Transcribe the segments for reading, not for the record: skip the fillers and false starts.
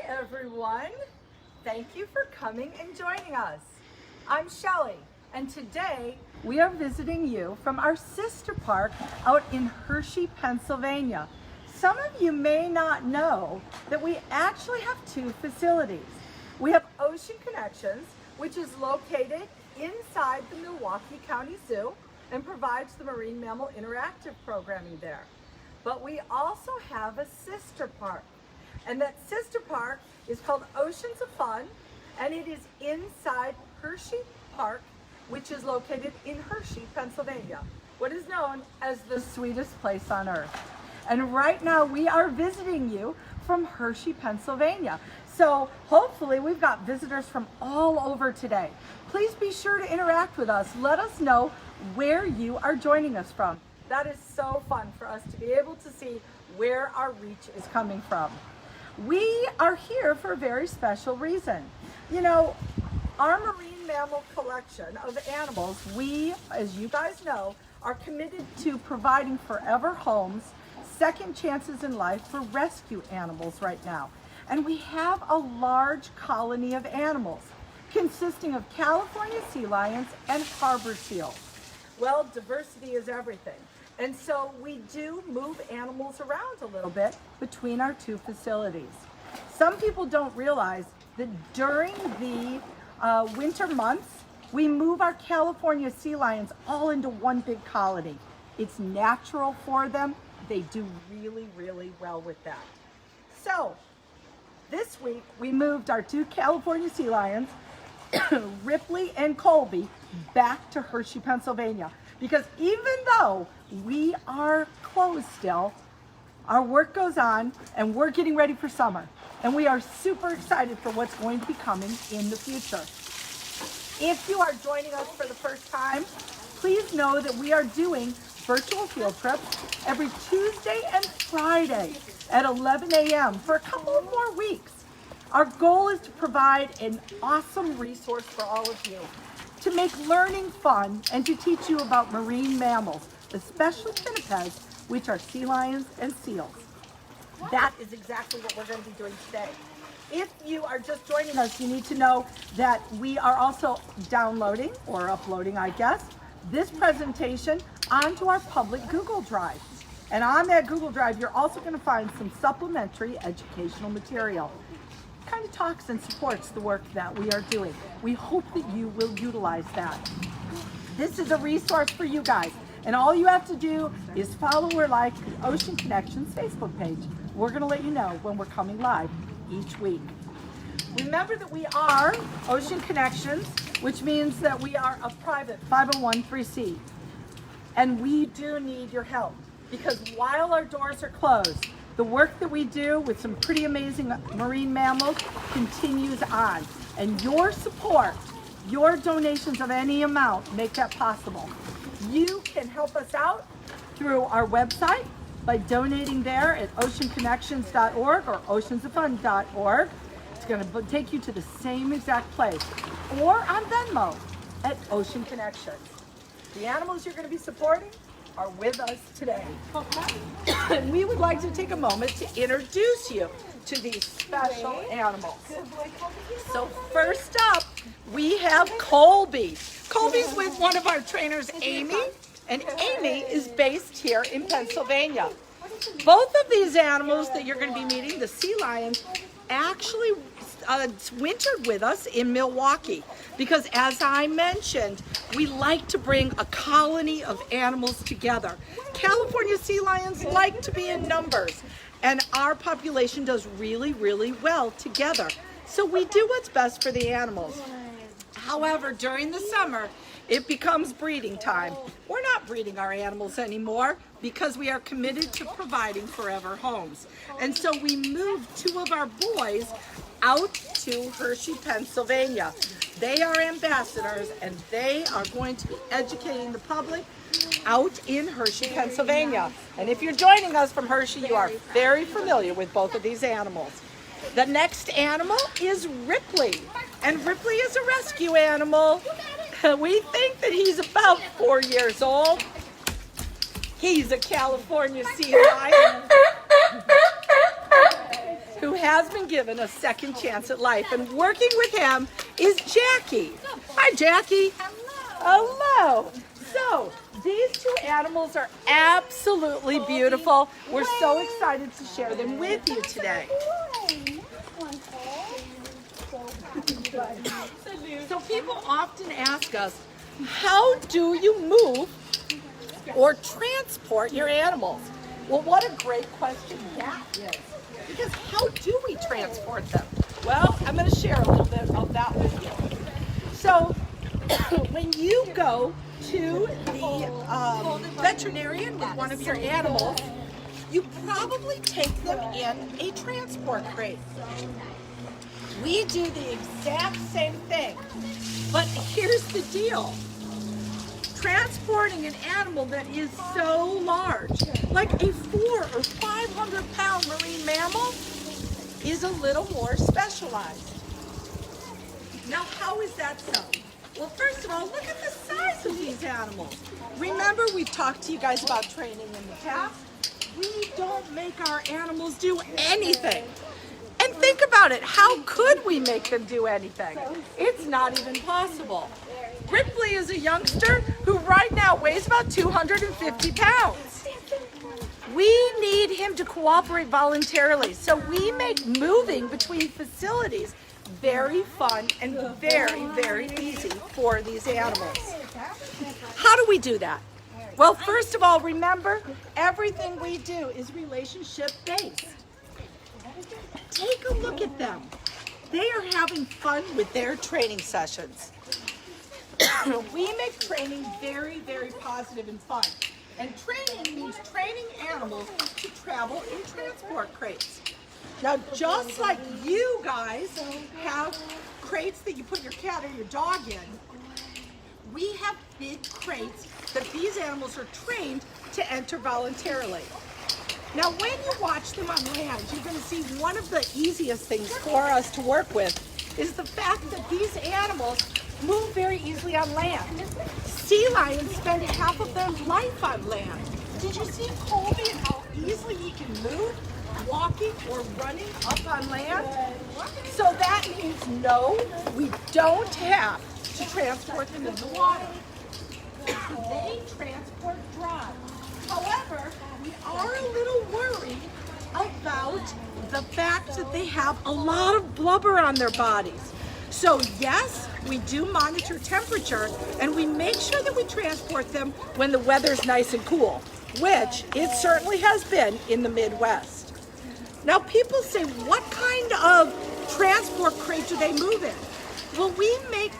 everyone. Thank you for coming and joining us. I'm Shelly, and today we are visiting you from our sister park out in Hershey, Pennsylvania. Some of you may not know that we actually have two facilities. We have Ocean Connections, which is located inside the Milwaukee County Zoo and provides the marine mammal interactive programming there. But we also have a sister park, and that sister park is called Oceans of Fun, and it is inside Hersheypark, which is located in Hershey, Pennsylvania, what is known as the sweetest place on earth. And right now we are visiting you from Hershey, Pennsylvania. So hopefully we've got visitors from all over today. Please be sure to interact with us. Let us know where you are joining us from. That is so fun for us to be able to see where our reach is coming from. We are here for a very special reason. You know, our marine mammal collection of animals, we, as you guys know, are committed to providing forever homes, second chances in life for rescue animals right now. And we have a large colony of animals consisting of California sea lions and harbor seals. Well, diversity is everything. And so we do move animals around a little bit between our two facilities. Some people don't realize that during the winter months, we move our California sea lions all into one big colony. It's natural for them. They do really, really well with that. So this week, we moved our two California sea lions, Ripley and Colby, back to Hershey, Pennsylvania. Because even though we are closed still, our work goes on and we're getting ready for summer. And we are super excited for what's going to be coming in the future. If you are joining us for the first time, please know that we are doing virtual field trips every Tuesday and Friday at 11 a.m. for a couple of more weeks. Our goal is to provide an awesome resource for all of you, to make learning fun and to teach you about marine mammals, especially pinnipeds, which are sea lions and seals. That is exactly what we're going to be doing today. If you are just joining us, you need to know that we are also downloading, or uploading, I guess, this presentation onto our public Google Drive. And on that Google Drive, you're also going to find some supplementary educational material. It kind of talks and supports the work that we are doing. We hope that you will utilize that. This is a resource for you guys. And all you have to do is follow or like the Ocean Connections Facebook page. We're going to let you know when we're coming live each week. Remember that we are Ocean Connections, which means that we are a private 501(c)(3). And we do need your help, because while our doors are closed, the work that we do with some pretty amazing marine mammals continues on. And your support, your donations of any amount make that possible. You can help us out through our website by donating there at oceanconnections.org or oceansoffun.org. It's going to take you to the same exact place. Or on Venmo at Ocean Connections. The animals you're going to be supporting are with us today. And we would like to take a moment to introduce you to these special animals. So first up, we have Colby. Colby's with one of our trainers, Amy, and Amy is based here in Pennsylvania. Both of these animals that you're going to be meeting, the sea lions, actually wintered with us in Milwaukee, because as I mentioned, we like to bring a colony of animals together. California sea lions like to be in numbers, and our population does really, really well together. So we do what's best for the animals. However, during the summer, it becomes breeding time. We're not breeding our animals anymore because we are committed to providing forever homes. And so we moved two of our boys out to Hershey, Pennsylvania. They are ambassadors, and they are going to be educating the public out in Hershey, Pennsylvania. And if you're joining us from Hershey, you are very familiar with both of these animals. The next animal is Ripley, and Ripley is a rescue animal. We think that he's about 4 years old. He's a California sea lion who has been given a second chance at life, and working with him is Jackie. Hi, Jackie. Hello. So, these two animals are absolutely beautiful. We're so excited to share them with you today. So people often ask us, how do you move or transport your animals? Well, what a great question that is. Because how do we transport them? Well, I'm going to share a little bit of that with you. So, when you go to the veterinarian with one of your animals, you probably take them in a transport crate. We do the exact same thing, but here's the deal. Transporting an animal that is so large, like a 400 or 500 pound marine mammal, is a little more specialized. Now, how is that so? Well, first of all, look at the size of these animals. Remember, we've talked to you guys about training in the past. We don't make our animals do anything. And think about it, how could we make them do anything? It's not even possible. Ripley is a youngster who right now weighs about 250 pounds. We need him to cooperate voluntarily, so we make moving between facilities very fun and very, very easy for these animals. How do we do that? Well, first of all, remember, everything we do is relationship-based. Take a look at them. They are having fun with their training sessions. We make training very, very positive and fun. And training means training animals to travel in transport crates. Now, just like you guys have crates that you put your cat or your dog in, we have big crates that these animals are trained to enter voluntarily. Now, when you watch them on land, you're going to see one of the easiest things for us to work with is the fact that these animals move very easily on land. Sea lions spend half of their life on land. Did you see Colby and how easily he can move, walking or running up on land? So that means no, we don't have to transport them in the water. They transport dry. However, we are a little worried about the fact that they have a lot of blubber on their bodies. So yes, we do monitor temperature and we make sure that we transport them when the weather's nice and cool, which it certainly has been in the Midwest. Now people say, what kind of transport crate do they move in? Well, we make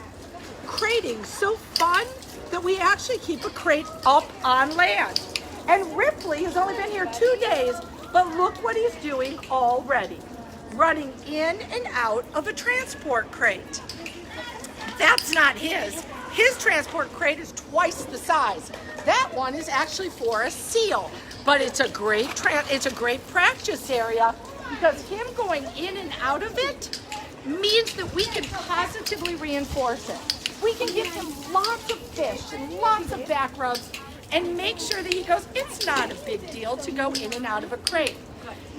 crating so fun that we actually keep a crate up on land. And Ripley has only been here 2 days, but look what he's doing already. Running in and out of a transport crate. That's not his. His transport crate is twice the size. That one is actually for a seal, but it's a great practice area because him going in and out of it means that we can positively reinforce it. We can give him lots of fish and lots of back rubs and make sure that he goes, it's not a big deal to go in and out of a crate.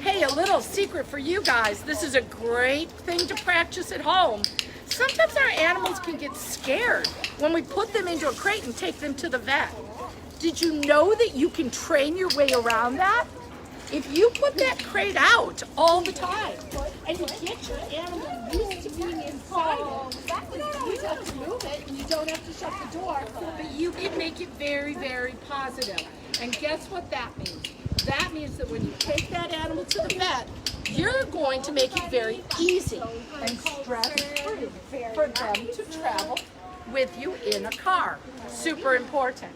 Hey, a little secret for you guys. This is a great thing to practice at home. Sometimes our animals can get scared when we put them into a crate and take them to the vet. Did you know that you can train your way around that? If you put that crate out all the time and you get your animal used to being inside it, you don't always have to move it and you don't have to shut the door, but you can make it very, very positive. And guess what that means? That means that when you take that animal to the vet, you're going to make it very easy and stress-free for them to travel with you in a car. Super important.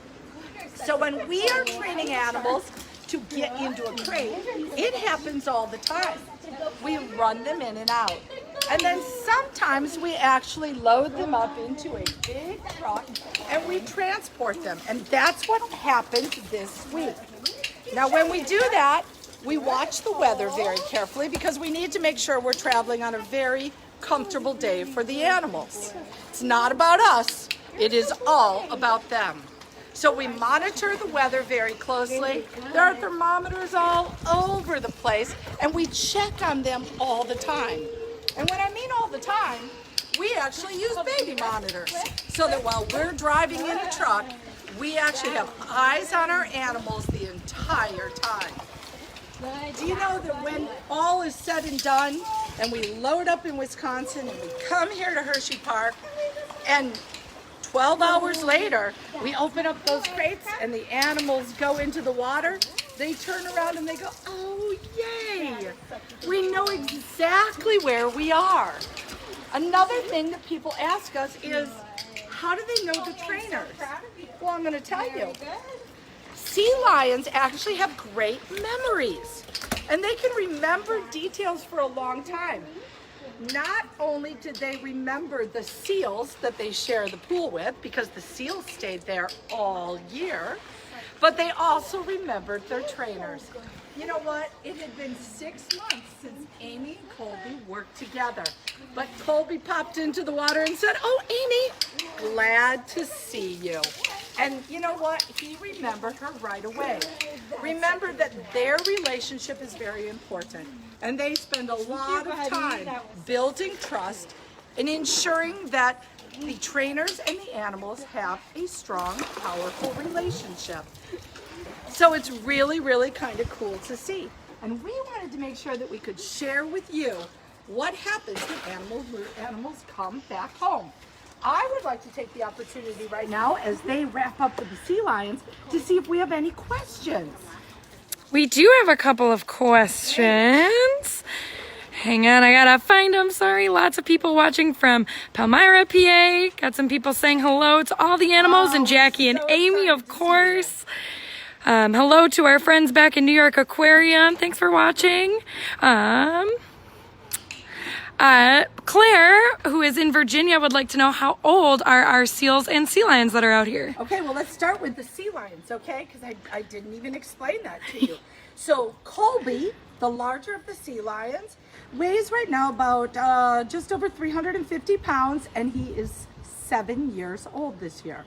So when we are training animals to get into a crate, it happens all the time. We run them in and out. And then sometimes we actually load them up into a big truck and we transport them. And that's what happened this week. Now when we do that, we watch the weather very carefully because we need to make sure we're traveling on a very comfortable day for the animals. It's not about us, it is all about them. So we monitor the weather very closely. There are thermometers all over the place, and we check on them all the time. And when I mean all the time, we actually use baby monitors so that while we're driving in a truck, we actually have eyes on our animals the entire time. Do you know that when all is said and done, and we load up in Wisconsin and we come here to Hersheypark, and 12 hours later, we open up those crates and the animals go into the water, they turn around and they go, oh yay! We know exactly where we are. Another thing that people ask us is, how do they know the trainers? Well, I'm going to tell you. Sea lions actually have great memories, and they can remember details for a long time. Not only did they remember the seals that they share the pool with, because the seals stayed there all year, but they also remembered their trainers. You know what? It had been 6 months since Amy and Colby worked together. But Colby popped into the water and said, oh, Amy, glad to see you. And you know what? He remembered her right away. Remember that their relationship is very important. And they spend a lot of time building trust and ensuring that the trainers and the animals have a strong, powerful relationship. So it's really, really kind of cool to see. And we wanted to make sure that we could share with you what happens when animals come back home. I would like to take the opportunity right now as they wrap up with the sea lions to see if we have any questions. We do have a couple of questions. Hang on, I gotta find them. Sorry, lots of people watching from Palmyra, PA. Got some people saying hello to all the animals and Jackie and Amy, of course. Hello to our friends back in New York Aquarium. Thanks for watching. Claire, who is in Virginia, would like to know how old are our seals and sea lions that are out here? Okay, well, let's start with the sea lions, okay? Because I didn't even explain that to you. So Colby, the larger of the sea lions, weighs right now about just over 350 pounds, and he is 7 years old this year.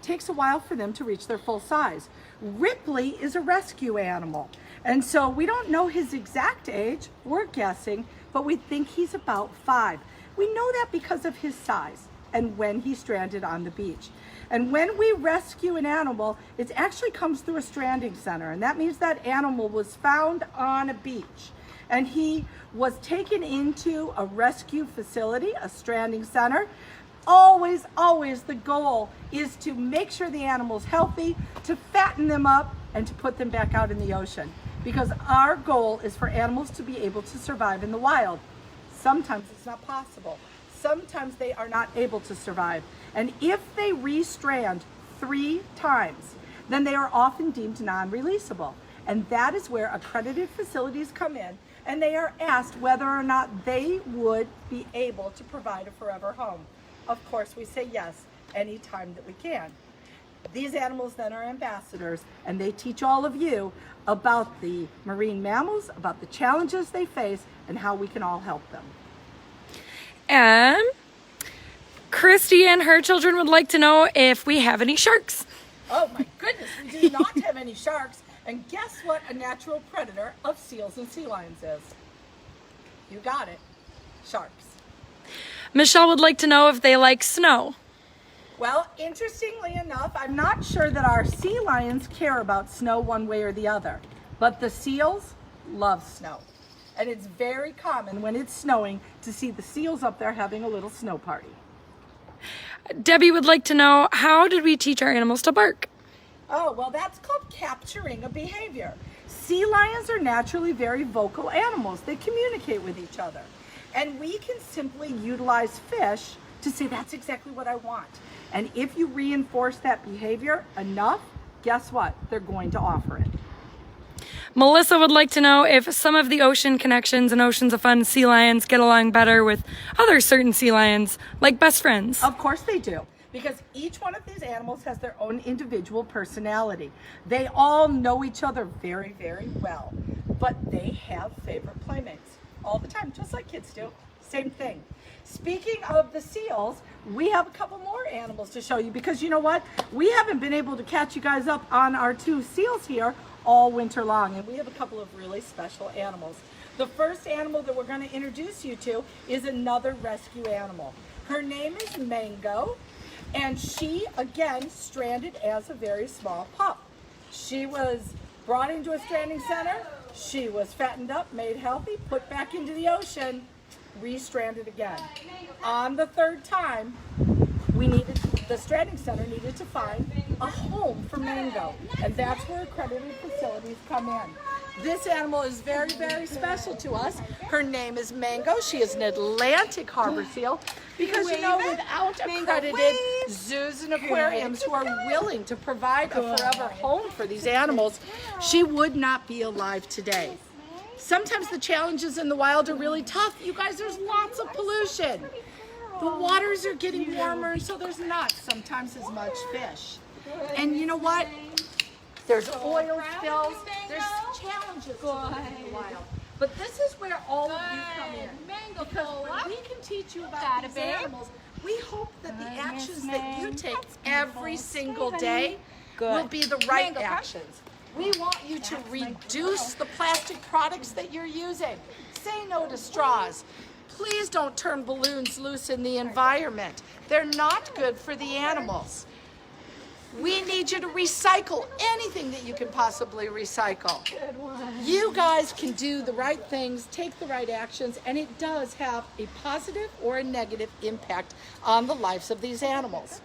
Takes a while for them to reach their full size. Ripley is a rescue animal, and so we don't know his exact age. We're guessing, but we think he's about 5. We know that because of his size and when he stranded on the beach. And when we rescue an animal, it actually comes through a stranding center, and that means that animal was found on a beach, and he was taken into a rescue facility, a stranding center. Always, always the goal is to make sure the animal's healthy, to fatten them up, and to put them back out in the ocean. Because our goal is for animals to be able to survive in the wild. Sometimes it's not possible. Sometimes they are not able to survive. And if they restrand 3 times, then they are often deemed non-releasable. And that is where accredited facilities come in, and they are asked whether or not they would be able to provide a forever home. Of course, we say yes, anytime that we can. These animals then are ambassadors, and they teach all of you about the marine mammals, about the challenges they face, and how we can all help them. And Christy and her children would like to know if we have any sharks. Oh my goodness, we do not have any sharks. And guess what a natural predator of seals and sea lions is? You got it, sharks. Michelle would like to know if they like snow. Well, interestingly enough, I'm not sure that our sea lions care about snow one way or the other, but the seals love snow. And it's very common when it's snowing to see the seals up there having a little snow party. Debbie would like to know, how did we teach our animals to bark? Oh, well, that's called capturing a behavior. Sea lions are naturally very vocal animals. They communicate with each other. And we can simply utilize fish to say, that's exactly what I want. And if you reinforce that behavior enough, guess what? They're going to offer it. Melissa would like to know if some of the ocean connections and Oceans of Fun sea lions get along better with other certain sea lions, like best friends. Of course they do, because each one of these animals has their own individual personality. They all know each other very, very well, but they have favorite playmates all the time, just like kids do. same thing. Speaking of the seals, we have a couple more animals to show you because you know what? We haven't been able to catch you guys up on our 2 seals here all winter long, and we have a couple of really special animals. The first animal that we're going to introduce you to is another rescue animal. Her name is Mango, and she, again, stranded as a very small pup. She was brought into a stranding center. She was fattened up, made healthy, put back into the ocean, re-stranded again. On the 3rd time, the stranding center needed to find a home for Mango, and that's where accredited facilities come in. This animal is very, very special to us. Her name is Mango. She is an Atlantic harbor seal because you know without accredited zoos and aquariums who are willing to provide a forever home for these animals, she would not be alive today. Sometimes the challenges in the wild are really tough. You guys, there's lots of pollution. The waters are getting warmer, so there's not sometimes as much fish. And you know what? There's oil spills. There's challenges in the wild. But this is where all of you come in. Because when we can teach you about these animals, we hope that the actions that you take every single day will be the right actions. We want you to reduce the plastic products that you're using. Say no to straws. Please don't turn balloons loose in the environment. They're not good for the animals. We need you to recycle anything that you can possibly recycle. You guys can do the right things, take the right actions, and it does have a positive or a negative impact on the lives of these animals.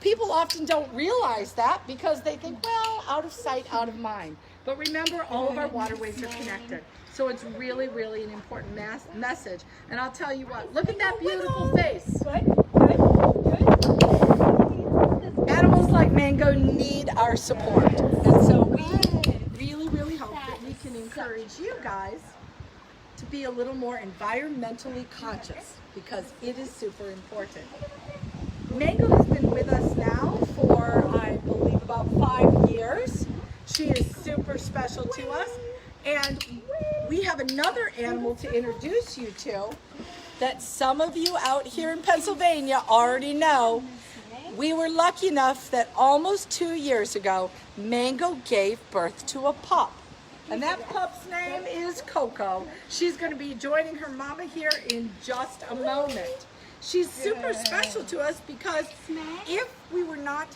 People often don't realize that because they think, well, out of sight, out of mind. But remember, all of our waterways are connected. So it's really, really an important message. And I'll tell you what, look at that beautiful face. Animals like Mango need our support. And so we really, really hope that we can encourage you guys to be a little more environmentally conscious because it is super important. Mango has been with us now for, I believe, about 5 years. She is super special to us. And we have another animal to introduce you to that some of you out here in Pennsylvania already know. We were lucky enough that almost 2 years ago, Mango gave birth to a pup. And that pup's name is Coco. She's going to be joining her mama here in just a moment. She's super special to us because if we were not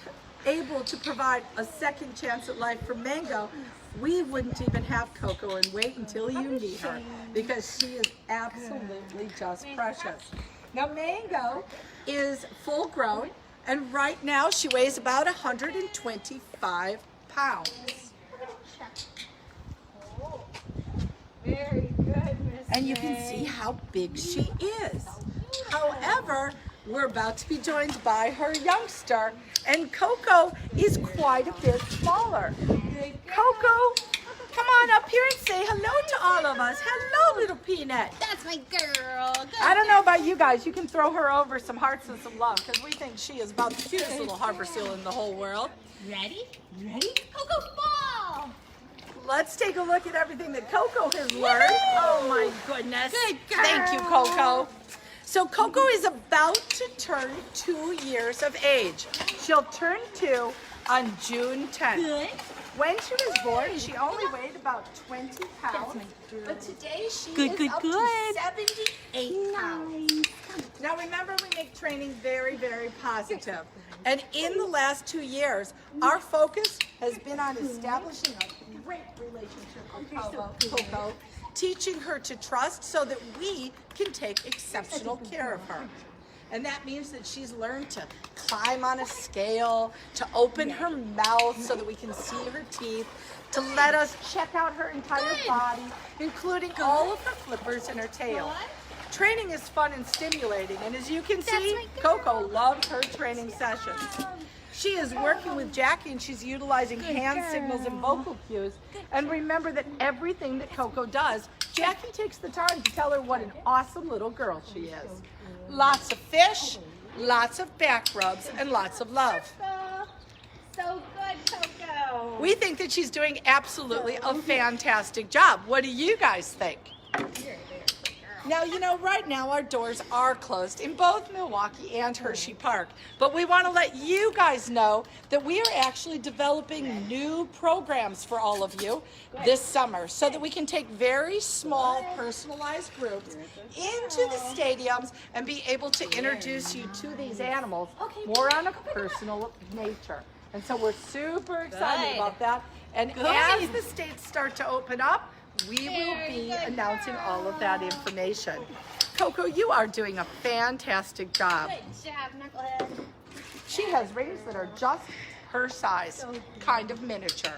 able to provide a second chance at life for Mango, we wouldn't even have Coco and wait until you meet her because she is absolutely just precious. Now Mango is full grown and right now she weighs about 125 pounds. Very good, Miss And you can see how big she is. However, we're about to be joined by her youngster, and Coco is quite a bit smaller. Coco, come on up here and say hello to all of us. Hello, little Peanut. That's my girl. Good. I don't know about you guys. You can throw her over some hearts and some love because we think she is about the cutest little harbor seal in the whole world. Ready? Ready? Coco, fall! Let's take a look at everything that Coco has learned. Oh my goodness. Good girl. Thank you, Coco. So Coco is about to turn 2 years of age. She'll turn 2 on June 10th. Good. When she was born, she only weighed about 20 pounds. But today she is up to 78 pounds. Now remember, we make training very, very positive. And in the last 2 years, our focus has been on establishing a great relationship with Coco, teaching her to trust so that we can take exceptional care of her. And that means that she's learned to climb on a scale, to open her mouth so that we can see her teeth, to let us check out her entire body, including all of her flippers and her tail. Training is fun and stimulating, and as you can see, Coco loves her training sessions. She is working with Jackie, and she's utilizing hand signals and vocal cues. And remember that everything that Coco does, Jackie takes the time to tell her what an awesome little girl she is. Lots of fish, lots of back rubs, and lots of love. So good, Coco. We think that she's doing absolutely a fantastic job. What do you guys think? Now, you know, right now our doors are closed in both Milwaukee and Hersheypark, but we want to let you guys know that we are actually developing new programs for all of you this summer so that we can take very small personalized groups into the stadiums and be able to introduce you to these animals more on a personal nature. And so we're super excited about that. And as the states start to open up, we will be announcing all of that information. Coco, you are doing a fantastic job. Good job, Knucklehead. She has rings that are just her size, kind of miniature.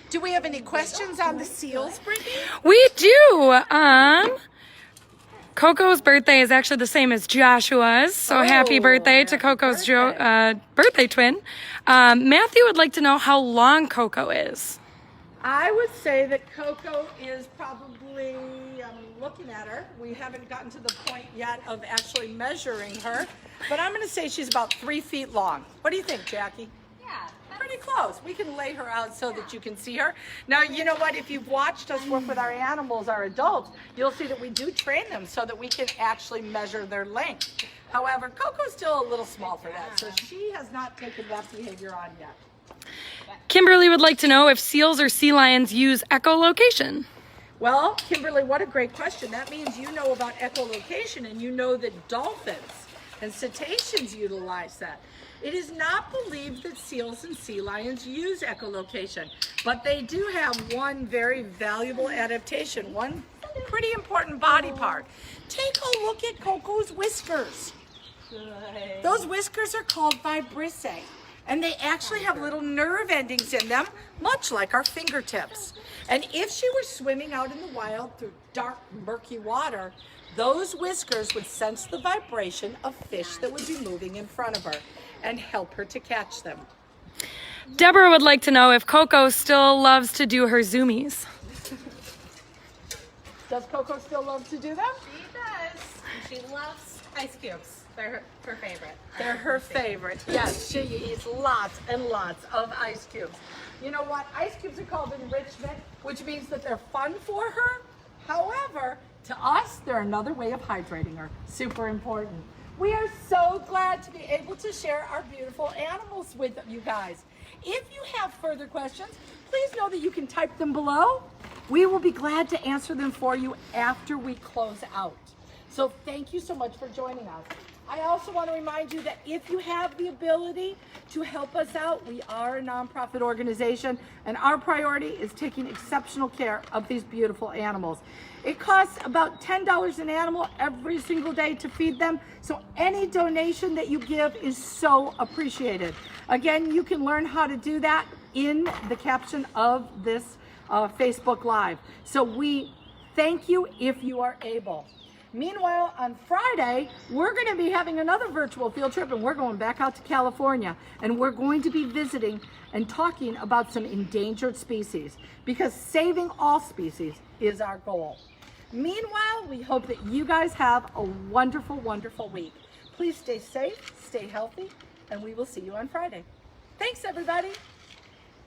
Do we have any questions on the seals, Brittany? We do. Coco's birthday is actually the same as Joshua's, so happy birthday to Coco's birthday twin. Matthew would like to know how long Coco is. I would say that Coco is probably, I'm looking at her, we haven't gotten to the point yet of actually measuring her, but I'm going to say she's about 3 feet long. What do you think, Jackie? Yeah. Pretty close. We can lay her out so that you can see her. Now, you know what? If you've watched us work with our animals, our adults, you'll see that we do train them so that we can actually measure their length. However, Coco's still a little small for that, so she has not taken that behavior on yet. Kimberly would like to know if seals or sea lions use echolocation. Well, Kimberly, what a great question. That means you know about echolocation and you know that dolphins and cetaceans utilize that. It is not believed that seals and sea lions use echolocation, but they do have one very valuable adaptation, one pretty important body part. Take a look at Coco's whiskers. Those whiskers are called vibrissae, and they actually have little nerve endings in them, much like our fingertips. And if she were swimming out in the wild through dark, murky water, those whiskers would sense the vibration of fish that would be moving in front of her and help her to catch them. Deborah would like to know if Coco still loves to do her zoomies. Does Coco still love to do them? She does. She loves ice cubes. They're her favorite. They're her favorite. Yes, she eats lots and lots of ice cubes. You know what? Ice cubes are called enrichment, which means that they're fun for her. However, to us, they're another way of hydrating her. Super important. We are so glad to be able to share our beautiful animals with you guys. If you have further questions, please know that you can type them below. We will be glad to answer them for you after we close out. So thank you so much for joining us. I also want to remind you that if you have the ability to help us out, we are a nonprofit organization, and our priority is taking exceptional care of these beautiful animals. It costs about $10 an animal every single day to feed them, so any donation that you give is so appreciated. Again, you can learn how to do that in the caption of this Facebook Live. So we thank you if you are able. Meanwhile, on Friday, we're going to be having another virtual field trip, and we're going back out to California, and we're going to be visiting and talking about some endangered species, because saving all species is our goal. Meanwhile, we hope that you guys have a wonderful, wonderful week. Please stay safe, stay healthy, and we will see you on Friday. Thanks, everybody.